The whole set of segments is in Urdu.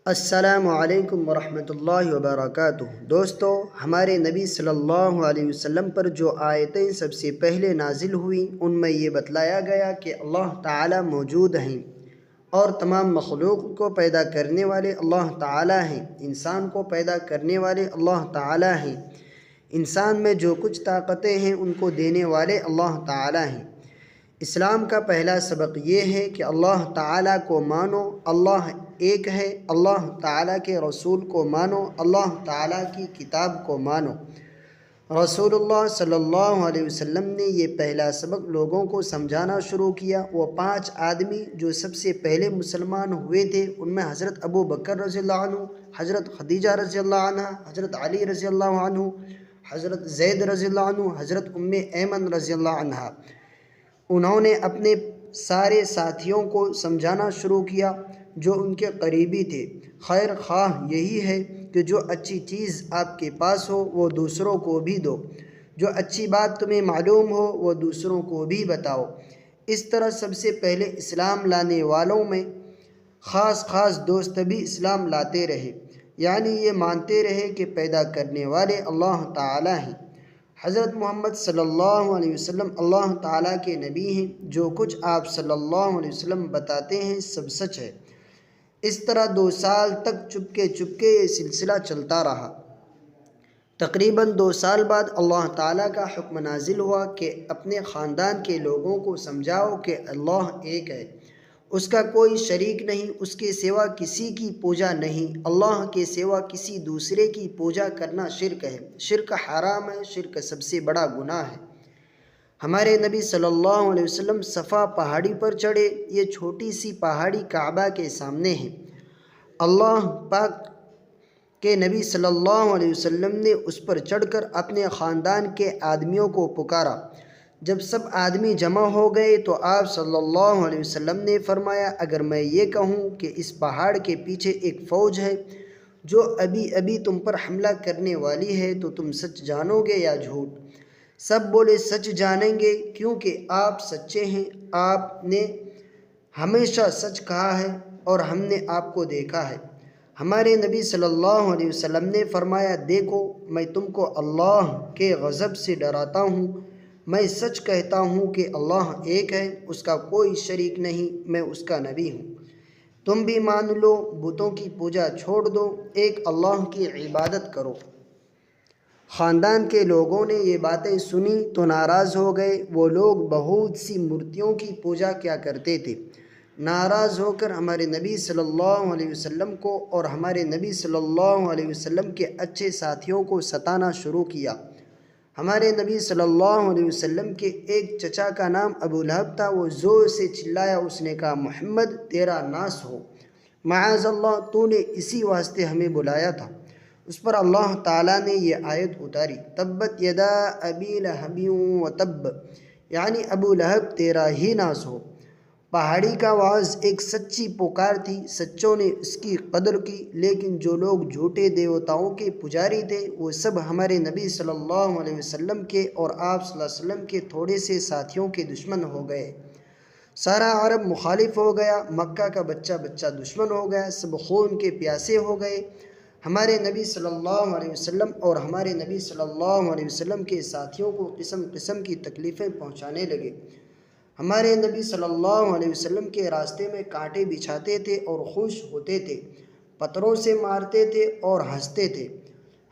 السلام علیکم ورحمۃ اللہ وبرکاتہ۔ دوستو، ہمارے نبی صلی اللہ علیہ وسلم پر جو آیتیں سب سے پہلے نازل ہوئیں ان میں یہ بتلایا گیا کہ اللہ تعالی موجود ہیں اور تمام مخلوق کو پیدا کرنے والے اللہ تعالی ہیں۔ انسان کو پیدا کرنے والے اللہ تعالی ہیں۔ انسان میں جو کچھ طاقتیں ہیں ان کو دینے والے اللہ تعالی ہیں۔ اسلام کا پہلا سبق یہ ہے کہ اللہ تعالیٰ کو مانو، اللہ ایک ہے۔ اللہ تعالیٰ کے رسول کو مانو، اللہ تعالیٰ کی کتاب کو مانو۔ رسول اللہ صلی اللہ علیہ وسلم نے یہ پہلا سبق لوگوں کو سمجھانا شروع کیا۔ وہ 5 آدمی جو سب سے پہلے مسلمان ہوئے تھے ان میں حضرت ابو بکر رضی اللہ عنہ، حضرت خدیجہ رضی اللہ عنہ، حضرت علی رضی اللہ عنہ، حضرت زید رضی اللہ عنہ، حضرت ایمن رضی اللہ عنہ۔ انہوں نے اپنے سارے ساتھیوں کو سمجھانا شروع کیا جو ان کے قریبی تھے۔ خیر خواہ یہی ہے کہ جو اچھی چیز آپ کے پاس ہو وہ دوسروں کو بھی دو، جو اچھی بات تمہیں معلوم ہو وہ دوسروں کو بھی بتاؤ۔ اس طرح سب سے پہلے اسلام لانے والوں میں خاص دوست بھی اسلام لاتے رہے، یعنی یہ مانتے رہے کہ پیدا کرنے والے اللہ تعالی ہیں۔ حضرت محمد صلی اللہ علیہ وسلم اللہ تعالیٰ کے نبی ہیں۔ جو کچھ آپ صلی اللہ علیہ وسلم بتاتے ہیں سب سچ ہے۔ اس طرح 2 سال تک چپکے یہ سلسلہ چلتا رہا۔ تقریباً 2 سال بعد اللہ تعالیٰ کا حکم نازل ہوا کہ اپنے خاندان کے لوگوں کو سمجھاؤ کہ اللہ ایک ہے، اس کا کوئی شریک نہیں، اس کے سوا کسی کی پوجا نہیں، اللہ کے سوا کسی دوسرے کی پوجا کرنا شرک ہے، شرک حرام ہے، شرک سب سے بڑا گناہ ہے۔ ہمارے نبی صلی اللہ علیہ وسلم صفا پہاڑی پر چڑھے۔ یہ چھوٹی سی پہاڑی کعبہ کے سامنے ہے۔ اللہ پاک کہ نبی صلی اللہ علیہ وسلم نے اس پر چڑھ کر اپنے خاندان کے آدمیوں کو پکارا۔ جب سب آدمی جمع ہو گئے تو آپ صلی اللہ علیہ وسلم نے فرمایا، اگر میں یہ کہوں کہ اس پہاڑ کے پیچھے ایک فوج ہے جو ابھی تم پر حملہ کرنے والی ہے تو تم سچ جانو گے یا جھوٹ؟ سب بولے سچ جانیں گے، کیونکہ آپ سچے ہیں، آپ نے ہمیشہ سچ کہا ہے اور ہم نے آپ کو دیکھا ہے۔ ہمارے نبی صلی اللہ علیہ وسلم نے فرمایا، دیکھو میں تم کو اللہ کے غضب سے ڈراتا ہوں۔ میں سچ کہتا ہوں کہ اللہ ایک ہے، اس کا کوئی شریک نہیں، میں اس کا نبی ہوں۔ تم بھی مان لو، بتوں کی پوجا چھوڑ دو، ایک اللہ کی عبادت کرو۔ خاندان کے لوگوں نے یہ باتیں سنی تو ناراض ہو گئے۔ وہ لوگ بہت سی مورتیوں کی پوجا کیا کرتے تھے۔ ناراض ہو کر ہمارے نبی صلی اللہ علیہ وسلم کو اور ہمارے نبی صلی اللہ علیہ وسلم کے اچھے ساتھیوں کو ستانا شروع کیا۔ ہمارے نبی صلی اللہ علیہ وسلم کے ایک چچا کا نام ابو لہب تھا۔ وہ زور سے چلایا، اس نے کہا، محمد تیرا ناس ہو، معاذ اللہ، تو نے اسی واسطے ہمیں بلایا تھا۔ اس پر اللہ تعالیٰ نے یہ آیت اتاری، تبت یدا ابی لہب وتب، یعنی ابو لہب تیرا ہی ناس ہو۔ پہاڑی کا وعظ ایک سچی پکار تھی، سچوں نے اس کی قدر کی، لیکن جو لوگ جھوٹے دیوتاؤں کے پجاری تھے وہ سب ہمارے نبی صلی اللہ علیہ وسلم کے اور آپ صلی اللہ علیہ وسلم کے تھوڑے سے ساتھیوں کے دشمن ہو گئے۔ سارا عرب مخالف ہو گیا، مکہ کا بچہ دشمن ہو گیا، سب خون کے پیاسے ہو گئے۔ ہمارے نبی صلی اللہ علیہ وسلم اور ہمارے نبی صلی اللہ علیہ وسلم کے ساتھیوں کو قسم کی تکلیفیں پہنچانے لگے۔ ہمارے نبی صلی اللہ علیہ وسلم کے راستے میں کانٹے بچھاتے تھے اور خوش ہوتے تھے، پتھروں سے مارتے تھے اور ہنستے تھے۔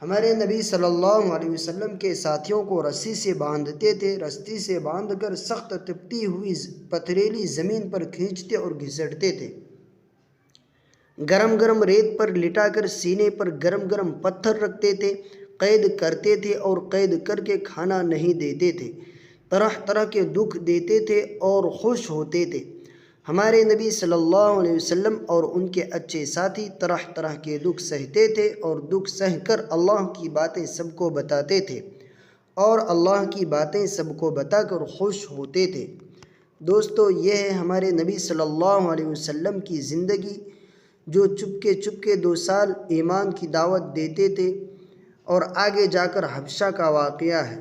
ہمارے نبی صلی اللہ علیہ وسلم کے ساتھیوں کو رسی سے باندھتے تھے، رسی سے باندھ کر سخت تپتی ہوئی پتھریلی زمین پر کھینچتے اور گھسیٹتے تھے۔ گرم ریت پر لٹا کر سینے پر گرم پتھر رکھتے تھے، قید کرتے تھے اور قید کر کے کھانا نہیں دیتے تھے، طرح کے دکھ دیتے تھے اور خوش ہوتے تھے۔ ہمارے نبی صلی اللہ علیہ وسلم اور ان کے اچھے ساتھی طرح کے دکھ سہتے تھے اور دکھ سہ کر اللہ کی باتیں سب کو بتاتے تھے اور اللہ کی باتیں سب کو بتا کر خوش ہوتے تھے۔ دوستو، یہ ہے ہمارے نبی صلی اللہ علیہ وسلم کی زندگی، جو چپکے 2 سال ایمان کی دعوت دیتے تھے اور آگے جا کر حبشہ کا واقعہ ہے۔